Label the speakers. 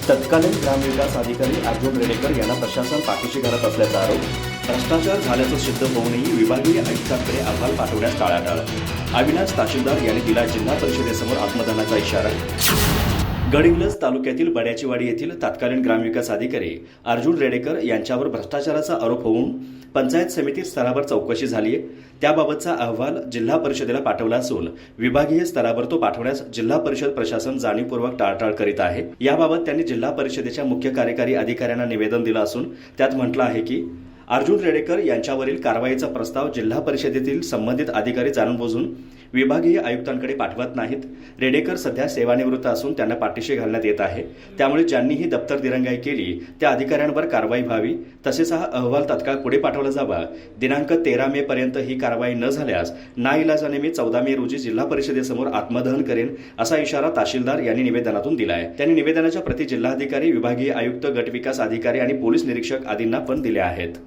Speaker 1: तत्कालीन ग्रामविकास अधिकारी अर्जुन रेडेकर यांना प्रशासन पाठीशी घालत असल्याचा आरोप. भ्रष्टाचार झाल्याचं सिद्ध होऊनही विभागीय आयुक्तांकडे अहवाल पाठवण्यास टाळाटाळ. अविनाश तहसीलदार यांनी दिला जिल्हा परिषदेसमोर आत्मदहनाचा इशारा. गडहिंग्लज तालुक्यातील बड्याचीवाडी येथील तत्कालीन ग्रामविकास अधिकारी अर्जुन रेडेकर यांच्यावर भ्रष्टाचाराचा आरोप होऊन पंचायत समिती स्तरावर चौकशी झाली आहे. त्याबाबतचा अहवाल जिल्हा परिषदेला पाठवला असून विभागीय स्तरावर तो पाठवण्यास जिल्हा परिषद प्रशासन जाणीवपूर्वक टाळाटाळ करीत आहे. याबाबत त्यांनी जिल्हा परिषदेच्या मुख्य कार्यकारी अधिकाऱ्यांना निवेदन दिलं असून त्यात म्हटलं आहे की अर्जुन रेडेकर यांच्यावरील कारवाईचा प्रस्ताव जिल्हा परिषदेतील संबंधित अधिकारी जाणून बुजून विभागीय आयुक्तांकडे पाठवत नाहीत. रेडेकर सध्या सेवानिवृत्त असून त्यांना पाठीशी घालण्यात येत आहे. त्यामुळे ज्यांनी ही दप्तर दिरंगाई केली त्या अधिकाऱ्यांवर कारवाई व्हावी. तसेच हा अहवाल तत्काळ पुढे पाठवला जावा. दिनांक 13 मे पर्यंत ही कारवाई न झाल्यास नाईलाजाने मी 14 मे रोजी जिल्हा परिषदेसमोर आत्मदहन करेन असा इशारा तहसीलदार यांनी निवेदनातून दिला आहे. त्यांनी निवेदनाच्या प्रती जिल्हाधिकारी, विभागीय आयुक्त, गटविकास अधिकारी आणि पोलीस निरीक्षक आदींना पण दिल्या आहेत.